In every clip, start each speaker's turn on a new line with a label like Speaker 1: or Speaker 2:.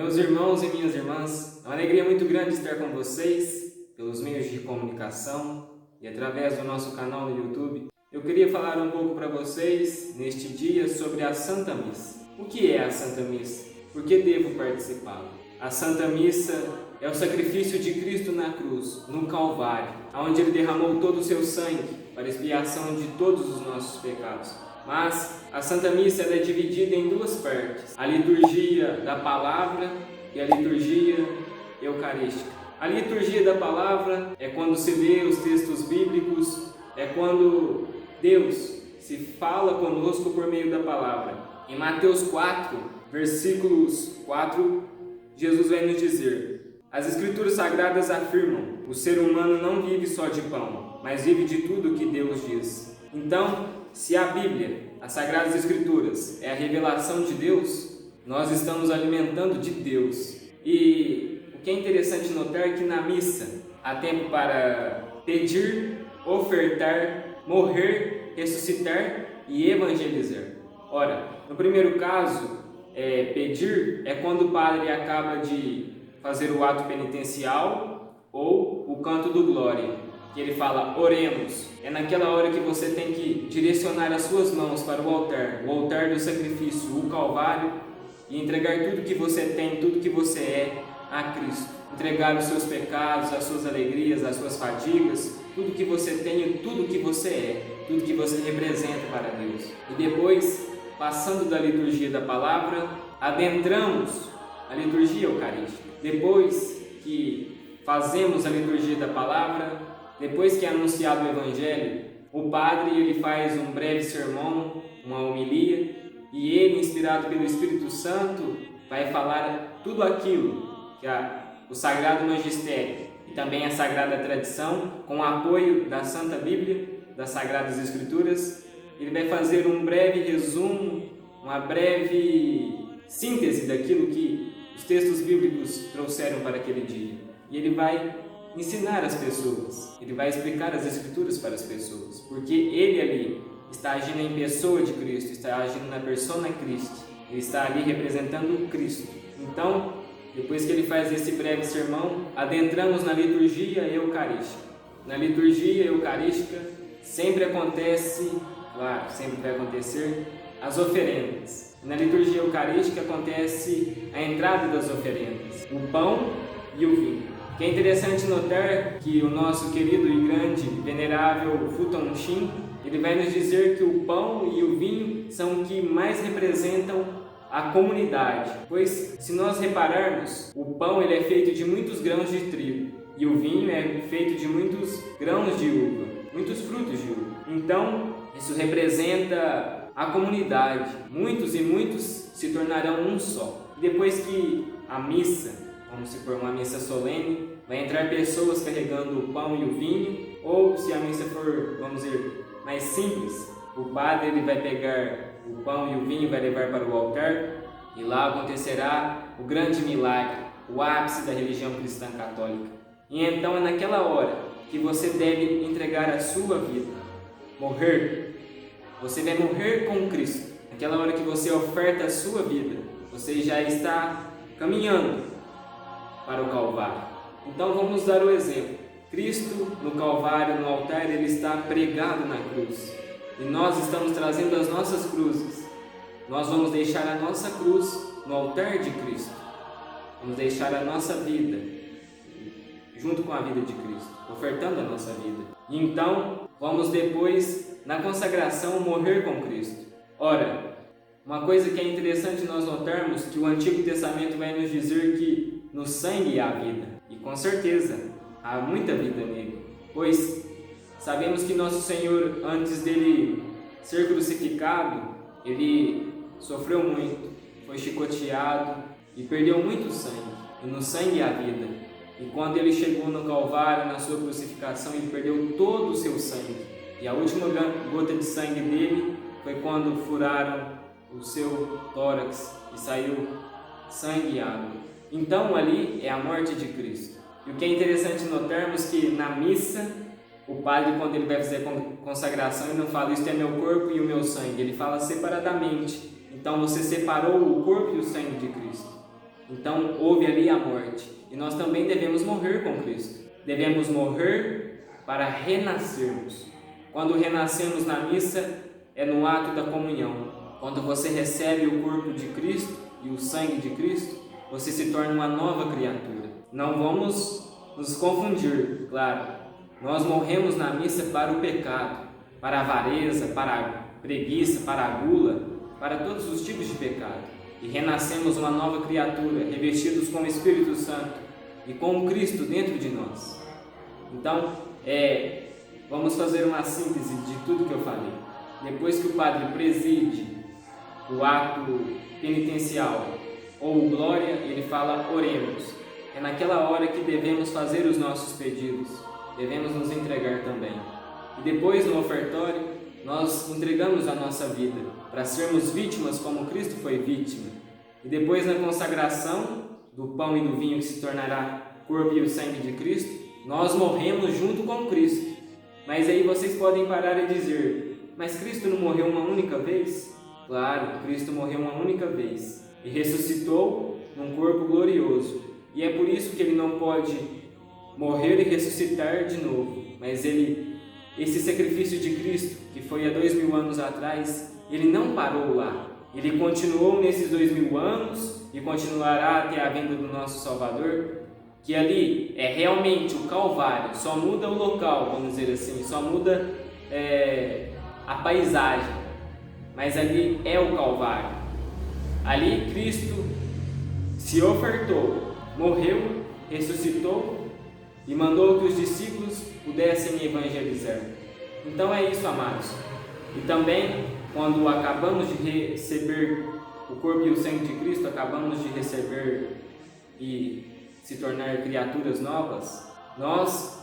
Speaker 1: Meus irmãos e minhas irmãs, é uma alegria muito grande estar com vocês pelos meios de comunicação e através do nosso canal no YouTube. Eu queria falar um pouco para vocês neste dia sobre a Santa Missa. O que é a Santa Missa? Por que devo participá-la? A Santa Missa é o sacrifício de Cristo na cruz, no Calvário, onde Ele derramou todo o seu sangue para a expiação de todos os nossos pecados. Mas a Santa Missa é dividida em duas partes: a liturgia da palavra e a liturgia eucarística. A liturgia da palavra é quando se lê os textos bíblicos, é quando Deus se fala conosco por meio da palavra. Em Mateus 4, versículos 4, Jesus vai nos dizer: as Escrituras Sagradas afirmam: o ser humano não vive só de pão, mas vive de tudo que Deus diz. Então, se a Bíblia, as Sagradas Escrituras, é a revelação de Deus, nós estamos alimentando de Deus. E o que é interessante notar é que na missa há tempo para pedir, ofertar, morrer, ressuscitar e evangelizar. Ora, no primeiro caso, pedir é quando o padre acaba de fazer o ato penitencial ou o canto do glória, que ele fala, oremos. É naquela hora que você tem que direcionar as suas mãos para o altar do sacrifício, o Calvário, e entregar tudo que você tem, tudo que você é a Cristo. Entregar os seus pecados, as suas alegrias, as suas fadigas, tudo que você tem e tudo que você é, tudo que você representa para Deus. E depois, passando da liturgia da palavra, adentramos a liturgia eucarística. Depois que fazemos a liturgia da palavra, depois que é anunciado o Evangelho, o padre ele faz um breve sermão, uma homilia, e ele, inspirado pelo Espírito Santo, vai falar tudo aquilo que o Sagrado Magistério e também a Sagrada Tradição, com o apoio da Santa Bíblia, das Sagradas Escrituras, ele vai fazer um breve resumo, uma breve síntese daquilo que os textos bíblicos trouxeram para aquele dia. E ele vai ensinar as pessoas, ele vai explicar as Escrituras para as pessoas, porque ele ali está agindo em pessoa de Cristo, está agindo na persona Christi, ele está ali representando o Cristo. Então, depois que ele faz esse breve sermão, adentramos na liturgia eucarística. Na liturgia eucarística sempre acontece, claro, sempre vai acontecer, as oferendas. Na liturgia eucarística acontece a entrada das oferendas, o pão e o vinho. É interessante notar que o nosso querido e grande, venerável Futon Shin, ele vai nos dizer que o pão e o vinho são o que mais representam a comunidade, pois se nós repararmos, o pão ele é feito de muitos grãos de trigo e o vinho é feito de muitos grãos de uva, muitos frutos de uva. Então, isso representa a comunidade. Muitos e muitos se tornarão um só. Depois que a missa, como se for uma missa solene, vai entrar pessoas carregando o pão e o vinho, ou se a missa for, vamos dizer, mais simples, o padre ele vai pegar o pão e o vinho e vai levar para o altar, e lá acontecerá o grande milagre, o ápice da religião cristã católica. E então é naquela hora que você deve entregar a sua vida, morrer. Você vai morrer com Cristo. Naquela hora que você oferta a sua vida, você já está caminhando para o Calvário. Então vamos dar o exemplo. Cristo no Calvário, no altar, ele está pregado na cruz. E nós estamos trazendo as nossas cruzes. Nós vamos deixar a nossa cruz no altar de Cristo. Vamos deixar a nossa vida junto com a vida de Cristo, ofertando a nossa vida. E então vamos depois, na consagração, morrer com Cristo. Ora, uma coisa que é interessante nós notarmos, que o Antigo Testamento vai nos dizer que no sangue há vida. E com certeza, há muita vida nele. Pois sabemos que nosso Senhor, antes dele ser crucificado, ele sofreu muito, foi chicoteado e perdeu muito sangue. E no sangue há vida. E quando ele chegou no Calvário, na sua crucificação, ele perdeu todo o seu sangue. E a última gota de sangue dele foi quando furaram o seu tórax e saiu sangue e água. Então ali é a morte de Cristo. E o que é interessante notarmos que na missa, o padre, quando ele vai fazer a consagração, ele não fala isto é meu corpo e o meu sangue, ele fala separadamente. Então você separou o corpo e o sangue de Cristo. Então houve ali a morte. E nós também devemos morrer com Cristo. Devemos morrer para renascermos. Quando renascemos na missa, é no ato da comunhão. Quando você recebe o corpo de Cristo e o sangue de Cristo, você se torna uma nova criatura. Não vamos nos confundir, claro. Nós morremos na missa para o pecado, para a avareza, para a preguiça, para a gula, para todos os tipos de pecado. E renascemos uma nova criatura, revestidos com o Espírito Santo e com o Cristo dentro de nós. Então, vamos fazer uma síntese de tudo que eu falei. Depois que o padre preside o ato penitencial ou glória, ele fala: oremos. É naquela hora que devemos fazer os nossos pedidos, devemos nos entregar também. E depois, no ofertório, nós entregamos a nossa vida para sermos vítimas como Cristo foi vítima. E depois, na consagração do pão e do vinho que se tornará corpo e o sangue de Cristo, nós morremos junto com Cristo. Mas aí vocês podem parar e dizer: mas Cristo não morreu uma única vez? Claro, Cristo morreu uma única vez e ressuscitou num corpo glorioso. E é por isso que Ele não pode morrer e ressuscitar de novo. Mas esse sacrifício de Cristo, que foi há 2000 anos atrás, Ele não parou lá. Ele continuou nesses 2000 anos e continuará até a vinda do nosso Salvador, que ali é realmente o Calvário, só muda o local, vamos dizer assim, só muda a paisagem, mas ali é o Calvário. Ali Cristo se ofertou, morreu, ressuscitou e mandou que os discípulos pudessem evangelizar. Então é isso, amados. E também, quando acabamos de receber o corpo e o sangue de Cristo, acabamos de receber e se tornar criaturas novas, nós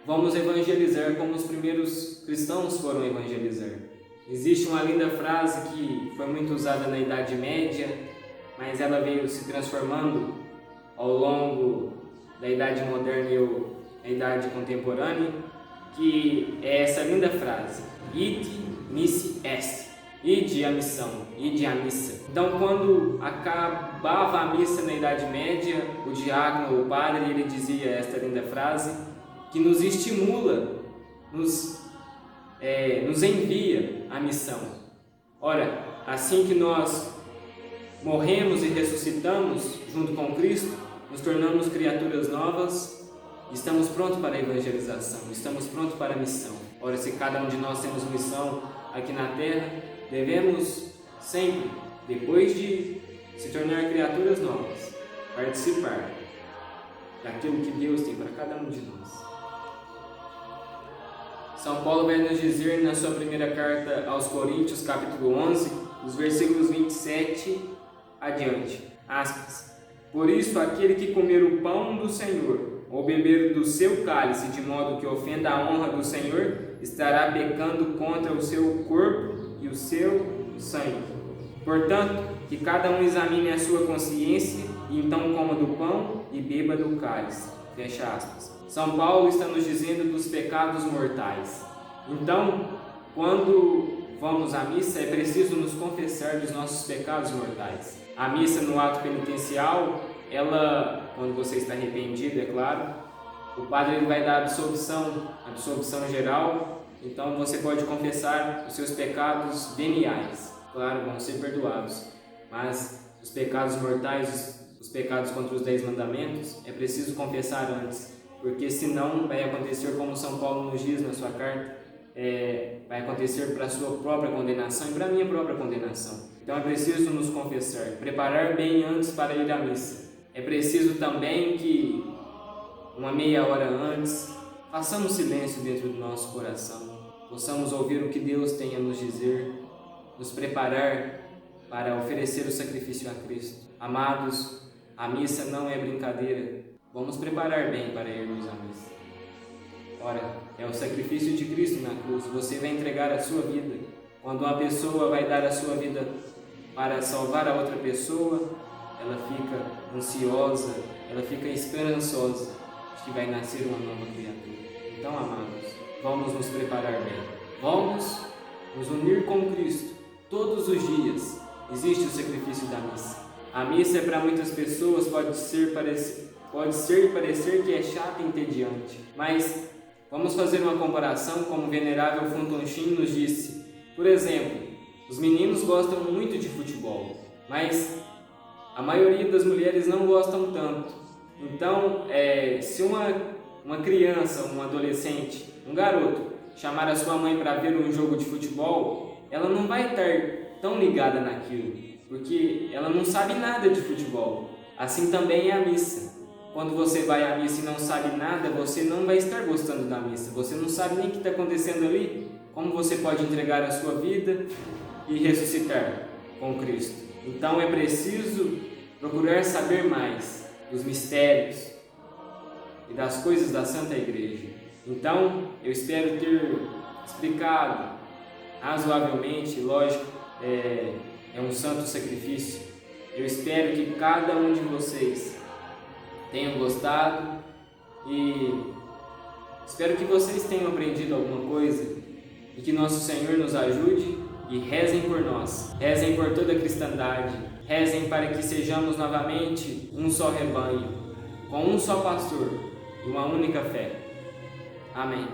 Speaker 1: vamos evangelizar como os primeiros cristãos foram evangelizar. Existe uma linda frase que foi muito usada na Idade Média, mas ela veio se transformando ao longo da Idade Moderna e a Idade Contemporânea, que é essa linda frase: Id missi est. Ide a missão, ide a missa. Então, quando acabava a missa na Idade Média, o diácono, o padre, ele dizia esta linda frase, que nos estimula, nos envia à missão. Ora, assim que nós morremos e ressuscitamos junto com Cristo, nos tornamos criaturas novas, estamos prontos para a evangelização, estamos prontos para a missão. Ora, se cada um de nós temos missão aqui na Terra, devemos sempre, depois de se tornar criaturas novas, participar daquilo que Deus tem para cada um de nós. São Paulo vai nos dizer na sua primeira carta aos Coríntios, capítulo 11, os versículos 27 adiante, aspas: por isso, aquele que comer o pão do Senhor ou beber do seu cálice de modo que ofenda a honra do Senhor, estará pecando contra o seu corpo e o seu sangue. Portanto, que cada um examine a sua consciência e então coma do pão e beba do cálice. Fecha aspas. São Paulo está nos dizendo dos pecados mortais. Então, quando vamos à missa, é preciso nos confessar dos nossos pecados mortais. A missa no ato penitencial, quando você está arrependido, é claro, o padre ele vai dar absolvição geral. Então você pode confessar os seus pecados veniais, claro, vão ser perdoados, mas os pecados mortais, os pecados contra os 10 mandamentos, é preciso confessar antes, porque senão vai acontecer como São Paulo nos diz na sua carta, vai acontecer para a sua própria condenação e para a minha própria condenação. Então é preciso nos confessar, preparar bem antes para ir à missa. É preciso também que, uma meia hora antes, façamos silêncio dentro do nosso coração, possamos ouvir o que Deus tem a nos dizer, nos preparar para oferecer o sacrifício a Cristo. Amados, a missa não é brincadeira, vamos preparar bem para irmos à missa. Ora, é o sacrifício de Cristo na cruz, você vai entregar a sua vida. Quando uma pessoa vai dar a sua vida para salvar a outra pessoa, ela fica ansiosa, ela fica esperançosa de que vai nascer uma nova criatura. Então, amados, vamos nos preparar bem. Vamos nos unir com Cristo todos os dias. Existe o sacrifício da missa. A missa para muitas pessoas pode ser e parecer que é chata e entediante, mas vamos fazer uma comparação como o venerável Fulton Sheen nos disse. Por exemplo, os meninos gostam muito de futebol, mas a maioria das mulheres não gostam tanto. Então, se uma criança, um adolescente, um garoto chamar a sua mãe para ver um jogo de futebol, ela não vai estar tão ligada naquilo, porque ela não sabe nada de futebol. Assim também é a missa. Quando você vai à missa e não sabe nada, você não vai estar gostando da missa. Você não sabe nem o que está acontecendo ali. Como você pode entregar a sua vida e ressuscitar com Cristo? Então é preciso procurar saber mais dos mistérios e das coisas da Santa Igreja. Então, eu espero ter explicado razoavelmente, lógico, é um santo sacrifício. Eu espero que cada um de vocês tenham gostado e espero que vocês tenham aprendido alguma coisa e que nosso Senhor nos ajude e rezem por nós, rezem por toda a cristandade, rezem para que sejamos novamente um só rebanho, com um só pastor e uma única fé. Amém.